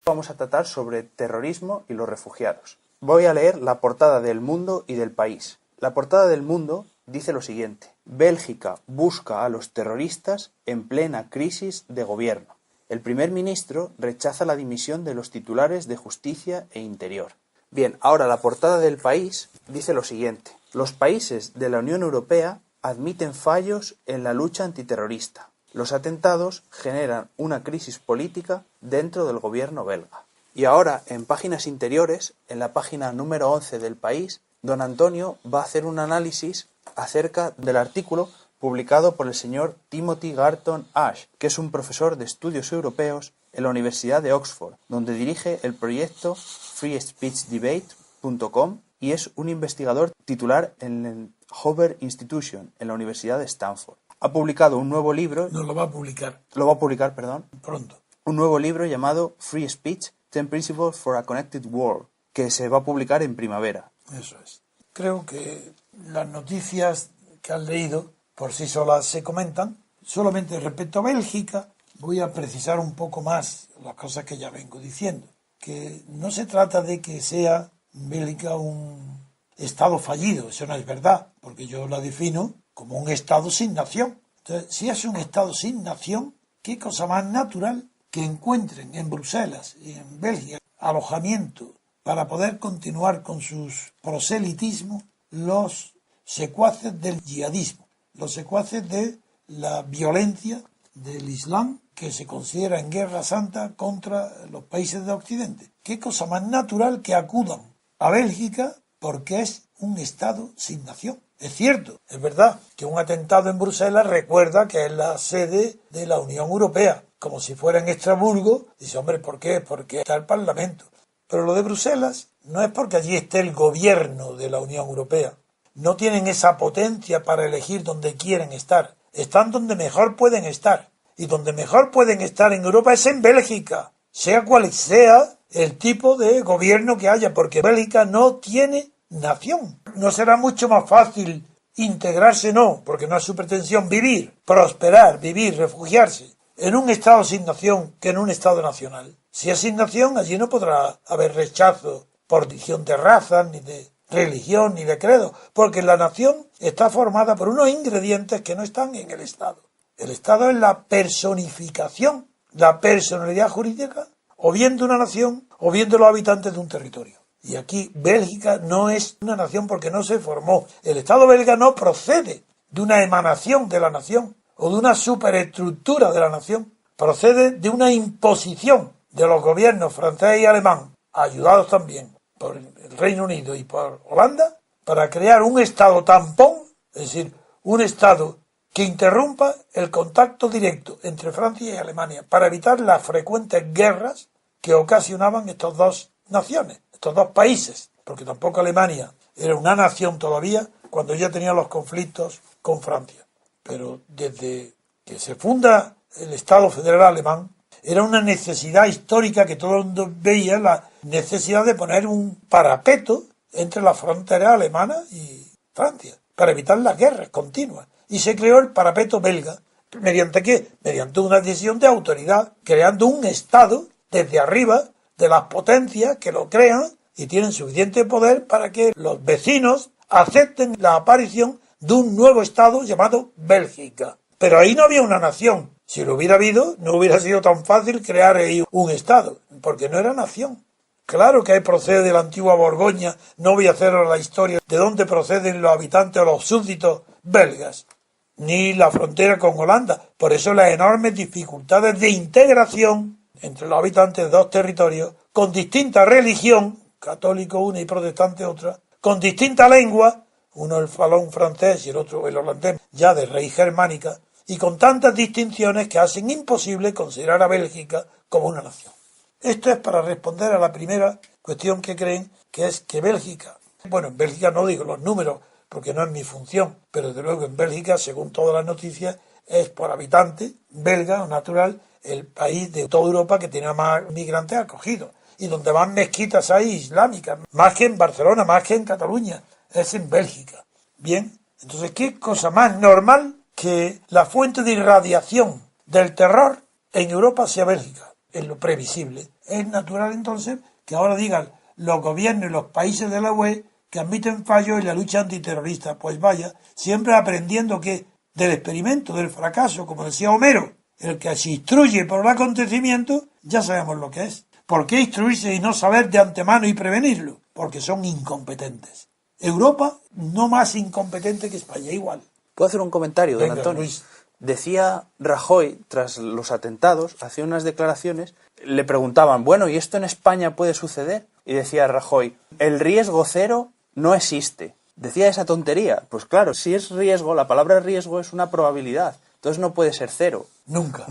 Vamos a tratar sobre terrorismo y los refugiados. Voy a leer la portada del Mundo y del País. La portada del Mundo dice lo siguiente: Bélgica busca a los terroristas en plena crisis de gobierno. El primer ministro rechaza la dimisión de los titulares de Justicia e Interior. Bien, ahora la portada del País dice lo siguiente: los países de la Unión Europea admiten fallos en la lucha antiterrorista. Los atentados generan una crisis política dentro del gobierno belga. Y ahora, en páginas interiores, en la página número 11 del País, don Antonio va a hacer un análisis acerca del artículo publicado por el señor Timothy Garton Ash, que es un profesor de estudios europeos en la Universidad de Oxford, donde dirige el proyecto freespeechdebate.com y es un investigador titular en el Hoover Institution, en la Universidad de Stanford. Ha publicado un nuevo libro... No, lo va a publicar. Lo va a publicar, perdón. Pronto. Un nuevo libro llamado Free Speech, 10 Principles for a Connected World, que se va a publicar en primavera. Eso es. Creo que las noticias que han leído por sí solas se comentan. Solamente respecto a Bélgica, voy a precisar un poco más las cosas que ya vengo diciendo. Que no se trata de que sea Bélgica un Estado fallido, eso no es verdad, porque yo la defino como un Estado sin nación. Entonces, si es un Estado sin nación, ¿qué cosa más natural que encuentren en Bruselas y en Bélgica alojamiento para poder continuar con sus proselitismos los secuaces del yihadismo, los secuaces de la violencia del Islam que se considera en guerra santa contra los países de Occidente? ¿Qué cosa más natural que acudan a Bélgica porque es un Estado sin nación? Es cierto, es verdad que un atentado en Bruselas recuerda que es la sede de la Unión Europea, como si fuera en Estrasburgo. Dice, hombre, ¿por qué? Porque está el Parlamento. Pero lo de Bruselas no es porque allí esté el gobierno de la Unión Europea. No tienen esa potencia para elegir donde quieren estar. Están donde mejor pueden estar. Y donde mejor pueden estar en Europa es en Bélgica, sea cual sea el tipo de gobierno que haya, porque Bélgica no tiene nación. ¿No será mucho más fácil integrarse? No, porque no es su pretensión vivir, prosperar, vivir, refugiarse en un Estado sin nación que en un Estado nacional. Si es sin nación, allí no podrá haber rechazo por división de razas, ni de religión, ni de credo, porque la nación está formada por unos ingredientes que no están en el Estado. El Estado es la personificación, la personalidad jurídica, o bien de una nación, o bien de los habitantes de un territorio. Y aquí Bélgica no es una nación porque no se formó. El Estado belga no procede de una emanación de la nación o de una superestructura de la nación. Procede de una imposición de los gobiernos francés y alemán, ayudados también por el Reino Unido y por Holanda, para crear un Estado tampón, es decir, un Estado que interrumpa el contacto directo entre Francia y Alemania para evitar las frecuentes guerras que ocasionaban estas dos naciones, estos dos países, porque tampoco Alemania era una nación todavía cuando ya tenía los conflictos con Francia. Pero desde que se funda el Estado federal alemán, era una necesidad histórica que todo el mundo veía, la necesidad de poner un parapeto entre la frontera alemana y Francia, para evitar las guerras continuas. Y se creó el parapeto belga. ¿Mediante qué? Mediante una decisión de autoridad, creando un Estado desde arriba de las potencias que lo crean y tienen suficiente poder para que los vecinos acepten la aparición de un nuevo Estado llamado Bélgica. Pero ahí no había una nación. Si lo hubiera habido, no hubiera sido tan fácil crear ahí un Estado, porque no era nación. Claro que ahí procede de la antigua Borgoña, no voy a hacer la historia de dónde proceden los habitantes o los súbditos belgas, ni la frontera con Holanda. Por eso las enormes dificultades de integración entre los habitantes de dos territorios, con distinta religión, católico una y protestante otra, con distinta lengua, uno el falón francés y el otro el holandés, ya de raíz germánica, y con tantas distinciones que hacen imposible considerar a Bélgica como una nación. Esto es para responder a la primera cuestión que creen, que es que Bélgica, bueno, en Bélgica no digo los números porque no es mi función, pero desde luego en Bélgica, según todas las noticias, es por habitante belga o natural el país de toda Europa que tiene más migrantes acogidos y donde más mezquitas hay islámicas, más que en Barcelona, más que en Cataluña, es en Bélgica. Bien, entonces, ¿qué cosa más normal que la fuente de irradiación del terror en Europa sea Bélgica? en lo previsible. Es natural entonces que ahora digan los gobiernos y los países de la UE que admiten fallos en la lucha antiterrorista. Pues vaya, siempre aprendiendo que del experimento, del fracaso, como decía Homero, el que se instruye por el acontecimiento, ya sabemos lo que es. ¿Por qué instruirse y no saber de antemano y prevenirlo? Porque son incompetentes. Europa no más incompetente que España, igual. ¿Puedo hacer un comentario, don Venga, Antonio? Luis. Decía Rajoy, tras los atentados, hacía unas declaraciones, le preguntaban, bueno, ¿y esto en España puede suceder? Y decía Rajoy, el riesgo cero no existe. Decía esa tontería. Pues claro, si es riesgo, la palabra riesgo es una probabilidad, entonces no puede ser cero. Nunca.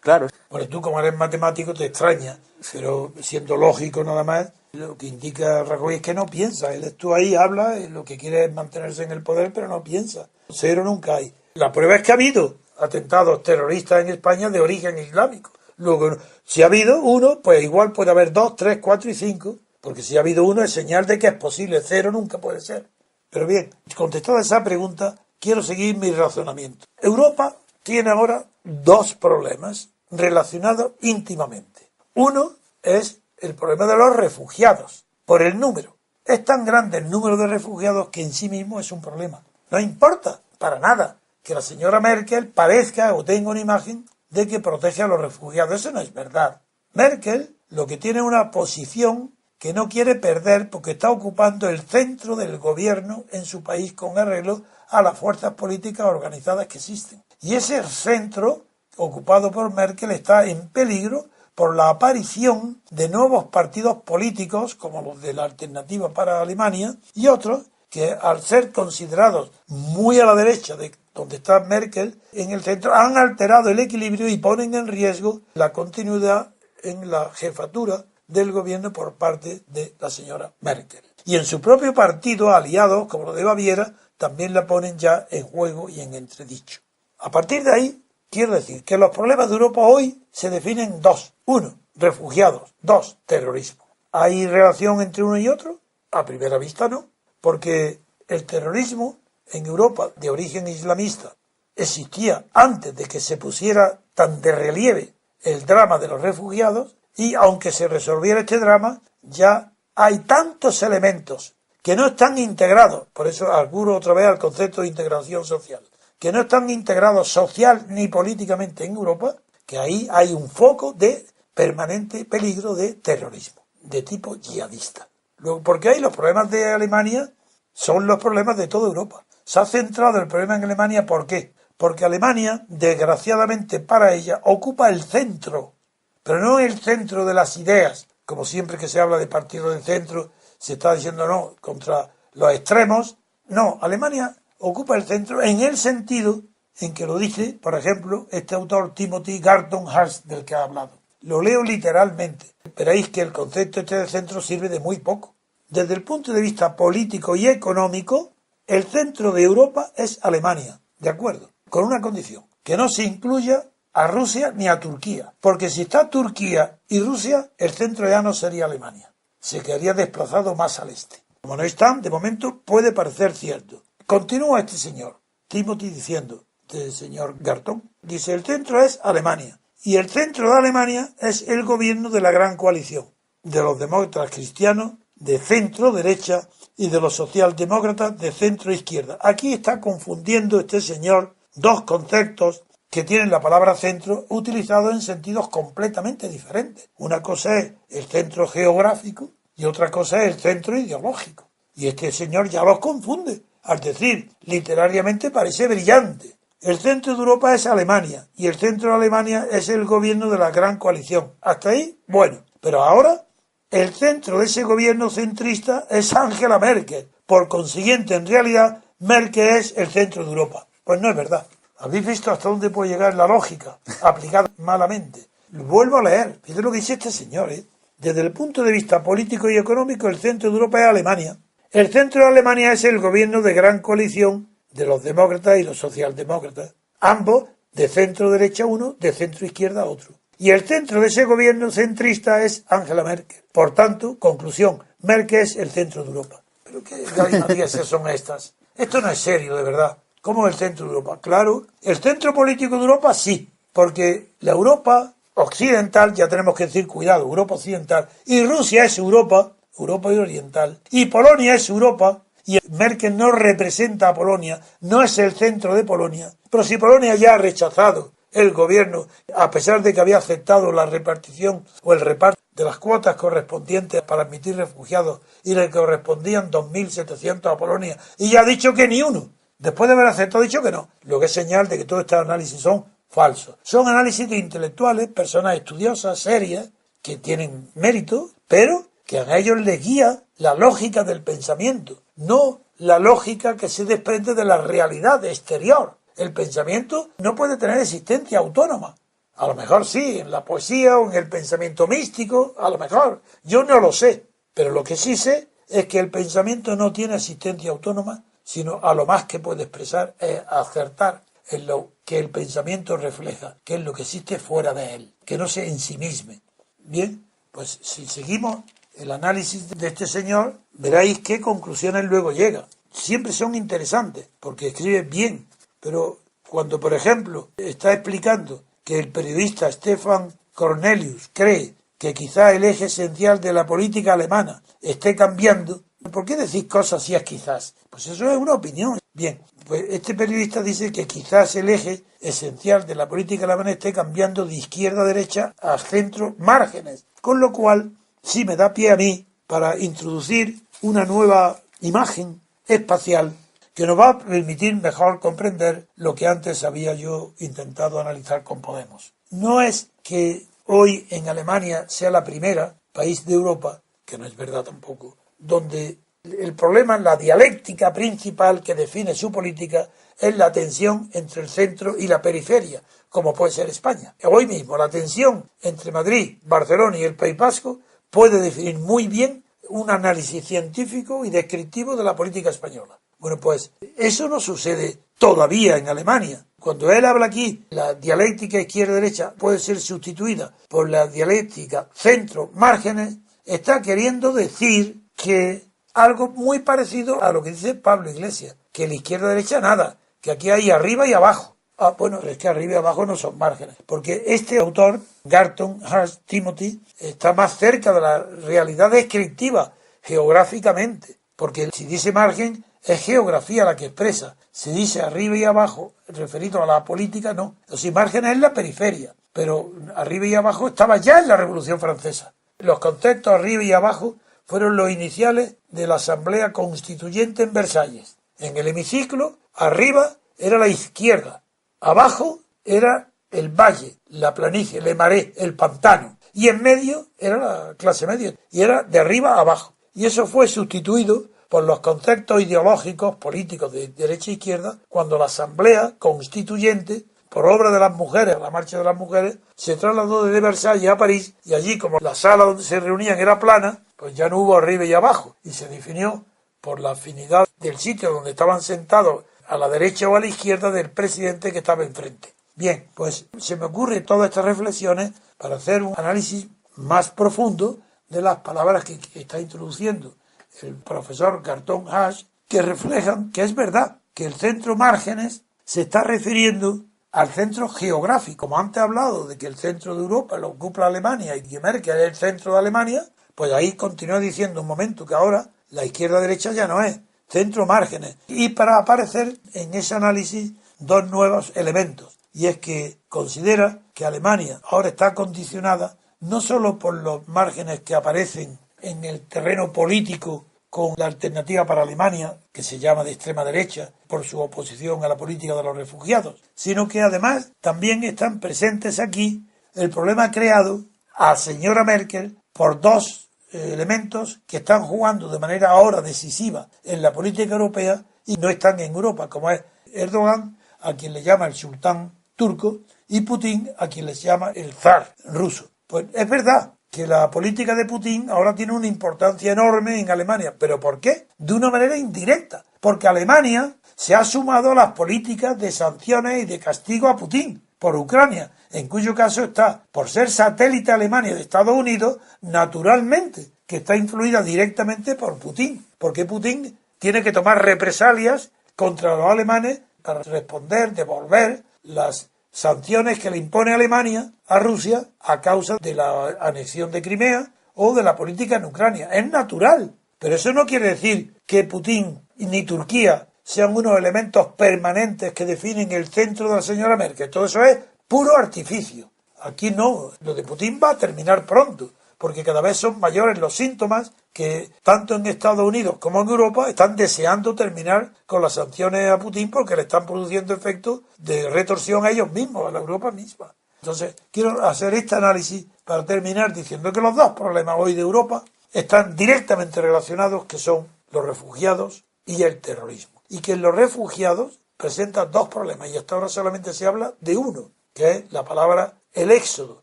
Claro. Bueno, tú como eres matemático te extraña, pero siendo lógico nada más, lo que indica Rajoy es que no piensa. Él estuvo ahí, habla, lo que quiere es mantenerse en el poder, pero no piensa. Cero nunca hay. La prueba es que ha habido atentados terroristas en España de origen islámico. Luego, si ha habido uno, pues igual puede haber 2, 3, 4 y 5, porque si ha habido uno es señal de que es posible. Cero nunca puede ser. Pero bien, contestada esa pregunta, quiero seguir mi razonamiento. Europa tiene ahora dos problemas relacionados íntimamente. Uno es el problema de los refugiados, por el número. Es tan grande el número de refugiados que en sí mismo es un problema. No importa, para nada, que la señora Merkel parezca o tenga una imagen de que protege a los refugiados. Eso no es verdad. Merkel lo que tiene es una posición que no quiere perder porque está ocupando el centro del gobierno en su país con arreglo a las fuerzas políticas organizadas que existen. Y ese centro ocupado por Merkel está en peligro por la aparición de nuevos partidos políticos como los de la Alternativa para Alemania y otros que al ser considerados muy a la derecha de donde está Merkel, en el centro han alterado el equilibrio y ponen en riesgo la continuidad en la jefatura del gobierno por parte de la señora Merkel. Y en su propio partido, aliados como los de Baviera, también la ponen ya en juego y en entredicho. A partir de ahí, quiero decir que los problemas de Europa hoy se definen en dos. Uno, refugiados. Dos, terrorismo. ¿Hay relación entre uno y otro? A primera vista no, porque el terrorismo en Europa de origen islamista existía antes de que se pusiera tan de relieve el drama de los refugiados y aunque se resolviera este drama, ya hay tantos elementos que no están integrados, por eso auguro otra vez al concepto de integración social, que no están integrados social ni políticamente en Europa, que ahí hay un foco de permanente peligro de terrorismo, de tipo yihadista. Luego, porque ahí los problemas de Alemania son los problemas de toda Europa. Se ha centrado el problema en Alemania, ¿por qué? Porque Alemania, desgraciadamente para ella, ocupa el centro, pero no el centro de las ideas, como siempre que se habla de partidos del centro, se está diciendo no, contra los extremos. No, Alemania ocupa el centro en el sentido en que lo dice, por ejemplo, este autor Timothy Garton Hurst, del que ha hablado. Lo leo literalmente. Veréis que el concepto este del centro sirve de muy poco. Desde el punto de vista político y económico, el centro de Europa es Alemania, ¿de acuerdo? Con una condición, que no se incluya a Rusia ni a Turquía, porque si está Turquía y Rusia, el centro ya no sería Alemania, se quedaría desplazado más al este. Como no están, de momento puede parecer cierto. Continúa este señor, Timothy, diciendo, este señor Garton, dice, el centro es Alemania, y el centro de Alemania es el gobierno de la gran coalición, de los demócratas cristianos, de centro-derecha, y de los socialdemócratas de centro-izquierda. Aquí está confundiendo este señor dos conceptos que tienen la palabra centro utilizado en sentidos completamente diferentes. Una cosa es el centro geográfico y otra cosa es el centro ideológico. Y este señor ya los confunde. Al decir, literariamente parece brillante. El centro de Europa es Alemania y el centro de Alemania es el gobierno de la gran coalición. Hasta ahí, bueno. Pero ahora, el centro de ese gobierno centrista es Angela Merkel. Por consiguiente, en realidad, Merkel es el centro de Europa. Pues no es verdad. ¿Habéis visto hasta dónde puede llegar la lógica aplicada malamente? Vuelvo a leer. Fíjate lo que dice este señor, ¿eh? Desde el punto de vista político y económico, el centro de Europa es Alemania. El centro de Alemania es el gobierno de gran coalición de los demócratas y los socialdemócratas. Ambos de centro derecha uno, de centro izquierda otro. Y el centro de ese gobierno centrista es Angela Merkel. Por tanto, conclusión, Merkel es el centro de Europa. ¿Pero qué galimatías son estas? Esto no es serio, de verdad. ¿Cómo el centro de Europa? Claro, el centro político de Europa sí, porque la Europa occidental, ya tenemos que decir, cuidado, Europa occidental, y Rusia es Europa, Europa y oriental, y Polonia es Europa, y Merkel no representa a Polonia, no es el centro de Polonia, pero si Polonia ya ha rechazado el gobierno, a pesar de que había aceptado la repartición o el reparto de las cuotas correspondientes para admitir refugiados y le correspondían 2.700 a Polonia, y ya ha dicho que ni uno, después de haber aceptado, ha dicho que no, lo que es señal de que todos estos análisis son falsos. Son análisis de intelectuales, personas estudiosas, serias, que tienen mérito, pero que a ellos les guía la lógica del pensamiento, no la lógica que se desprende de la realidad exterior. El pensamiento no puede tener existencia autónoma. A lo mejor sí, en la poesía o en el pensamiento místico, a lo mejor. Yo no lo sé, pero lo que sí sé es que el pensamiento no tiene existencia autónoma, sino a lo más que puede expresar es acertar en lo que el pensamiento refleja, que es lo que existe fuera de él, que no se ensimisme. Bien, pues si seguimos el análisis de este señor, veréis qué conclusiones luego llega. Siempre son interesantes, porque escribe bien, pero cuando, por ejemplo, está explicando que el periodista Stefan Cornelius cree que quizá el eje esencial de la política alemana esté cambiando, ¿por qué decís cosas si es quizás? Pues eso es una opinión. Bien, pues este periodista dice que quizás el eje esencial de la política alemana esté cambiando de izquierda a derecha a centro márgenes, con lo cual sí me da pie a mí para introducir una nueva imagen espacial que nos va a permitir mejor comprender lo que antes había yo intentado analizar con Podemos. No es que hoy en Alemania sea la primera país de Europa, que no es verdad tampoco, donde el problema, la dialéctica principal que define su política es la tensión entre el centro y la periferia, como puede ser España. Hoy mismo la tensión entre Madrid, Barcelona y el País Vasco puede definir muy bien un análisis científico y descriptivo de la política española. Bueno, pues eso no sucede todavía en Alemania. Cuando él habla aquí, la dialéctica izquierda-derecha puede ser sustituida por la dialéctica centro-márgenes, está queriendo decir que algo muy parecido a lo que dice Pablo Iglesias, que la izquierda-derecha nada, que aquí hay arriba y abajo. Ah, bueno, es que arriba y abajo no son márgenes, porque este autor, Garton Hurst Timothy, está más cerca de la realidad descriptiva geográficamente, porque si dice margen, es geografía la que expresa. Si dice arriba y abajo, referido a la política, no. Si margen es la periferia, pero arriba y abajo estaba ya en la Revolución Francesa. Los conceptos arriba y abajo fueron los iniciales de la Asamblea Constituyente en Versalles. En el hemiciclo, arriba era la izquierda, abajo era el valle, la planicie, le maré, el pantano, y en medio era la clase media, y era de arriba a abajo. Y eso fue sustituido por los conceptos ideológicos políticos de derecha e izquierda cuando la Asamblea Constituyente, por obra de las mujeres, la marcha de las mujeres, se trasladó desde Versalles a París, y allí, como la sala donde se reunían era plana, pues ya no hubo arriba y abajo, y se definió por la afinidad del sitio donde estaban sentados a la derecha o a la izquierda del presidente que estaba enfrente. Bien, pues se me ocurren todas estas reflexiones para hacer un análisis más profundo de las palabras que está introduciendo el profesor Garton Hurst, que reflejan que es verdad que el centro márgenes se está refiriendo al centro geográfico. Como antes he hablado de que el centro de Europa lo ocupa Alemania y que Merkel es el centro de Alemania, pues ahí continúa diciendo un momento que ahora la izquierda-derecha ya no es, centro márgenes. Y para aparecer en ese análisis dos nuevos elementos, y es que considera que Alemania ahora está condicionada no solo por los márgenes que aparecen en el terreno político con la alternativa para Alemania, que se llama de extrema derecha, por su oposición a la política de los refugiados, sino que además también están presentes aquí el problema creado a señora Merkel por dos elementos que están jugando de manera ahora decisiva en la política europea y no están en Europa, como es Erdogan, a quien le llama el sultán turco, y Putin, a quien les llama el zar ruso. Pues es verdad que la política de Putin ahora tiene una importancia enorme en Alemania. ¿Pero por qué? De una manera indirecta. Porque Alemania se ha sumado a las políticas de sanciones y de castigo a Putin por Ucrania, en cuyo caso está, por ser satélite Alemania de Estados Unidos, naturalmente, que está influida directamente por Putin. Porque Putin tiene que tomar represalias contra los alemanes para responder, devolver las sanciones que le impone Alemania a Rusia a causa de la anexión de Crimea o de la política en Ucrania. Es natural, pero eso no quiere decir que Putin ni Turquía sean unos elementos permanentes que definen el centro de la señora Merkel. Todo eso es puro artificio. Aquí no, lo de Putin va a terminar pronto, porque cada vez son mayores los síntomas que tanto en Estados Unidos como en Europa están deseando terminar con las sanciones a Putin porque le están produciendo efectos de retorsión a ellos mismos, a la Europa misma. Entonces, quiero hacer este análisis para terminar diciendo que los dos problemas hoy de Europa están directamente relacionados, que son los refugiados y el terrorismo. Y que los refugiados presentan dos problemas, y hasta ahora solamente se habla de uno, que es la palabra el éxodo,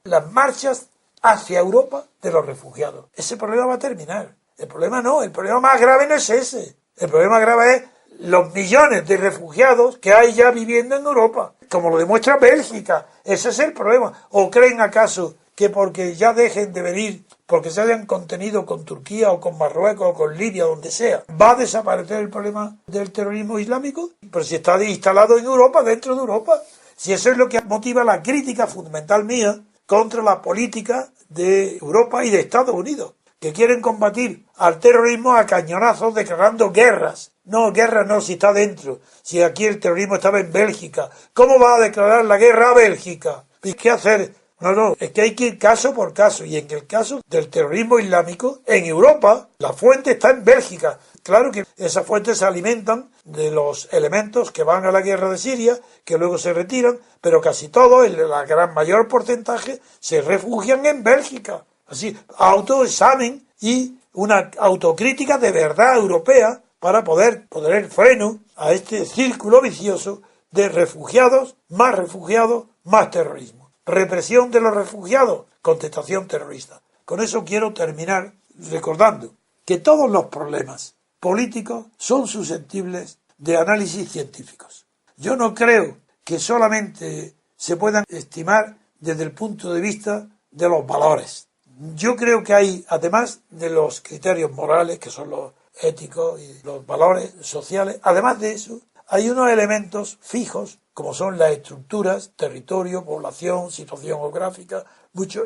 las marchas hacia Europa de los refugiados. Ese problema va a terminar. El problema no, el problema más grave no es ese. El problema grave es los millones de refugiados que hay ya viviendo en Europa, como lo demuestra Bélgica. Ese es el problema. ¿O creen acaso que porque ya dejen de venir, porque se hayan contenido con Turquía o con Marruecos o con Libia, donde sea, va a desaparecer el problema del terrorismo islámico? Pero si está instalado en Europa, dentro de Europa. Si eso es lo que motiva la crítica fundamental mía contra la política de Europa y de Estados Unidos, que quieren combatir al terrorismo a cañonazos declarando guerras. No, guerra no, si está dentro. Si aquí el terrorismo estaba en Bélgica, ¿cómo va a declarar la guerra a Bélgica? ¿Y qué hacer? No, es que hay que ir caso por caso. Y en el caso del terrorismo islámico, en Europa, la fuente está en Bélgica. Claro que esas fuentes se alimentan de los elementos que van a la guerra de Siria, que luego se retiran, pero casi todos, el gran mayor porcentaje, se refugian en Bélgica. Así, autoexamen y una autocrítica de verdad europea para poder poner freno a este círculo vicioso de refugiados, más terrorismo. Represión de los refugiados, contestación terrorista. Con eso quiero terminar recordando que todos los problemas políticos son susceptibles de análisis científicos. Yo no creo que solamente se puedan estimar desde el punto de vista de los valores. Yo creo que hay, además de los criterios morales, que son los éticos y los valores sociales, además de eso, hay unos elementos fijos, como son las estructuras, territorio, población, situación geográfica,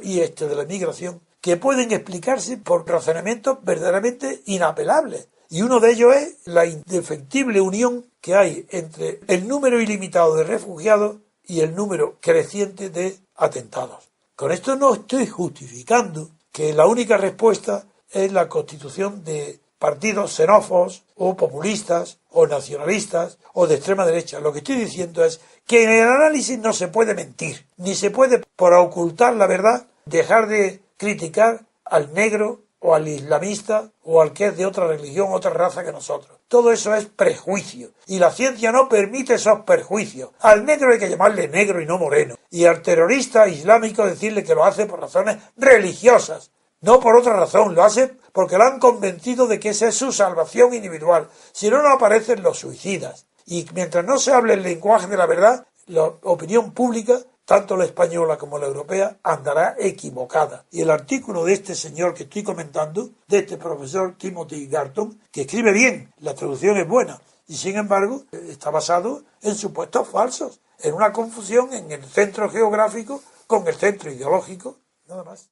y de la migración, que pueden explicarse por razonamientos verdaderamente inapelables. Y uno de ellos es la indefectible unión que hay entre el número ilimitado de refugiados y el número creciente de atentados. Con esto no estoy justificando que la única respuesta es la constitución de partidos xenófobos o populistas o nacionalistas o de extrema derecha. Lo que estoy diciendo es que en el análisis no se puede mentir, ni se puede, por ocultar la verdad, dejar de criticar al negro o al islamista o al que es de otra religión, otra raza que nosotros. Todo eso es prejuicio y la ciencia no permite esos prejuicios. Al negro hay que llamarle negro y no moreno, y al terrorista islámico decirle que lo hace por razones religiosas, no por otra razón. Lo hace porque lo han convencido de que esa es su salvación individual. Si no, no aparecen los suicidas. Y mientras no se hable el lenguaje de la verdad, la opinión pública, tanto la española como la europea, andará equivocada. Y el artículo de este señor que estoy comentando, de este profesor Timothy Garton, que escribe bien, la traducción es buena, y sin embargo está basado en supuestos falsos, en una confusión en el centro geográfico con el centro ideológico, nada más.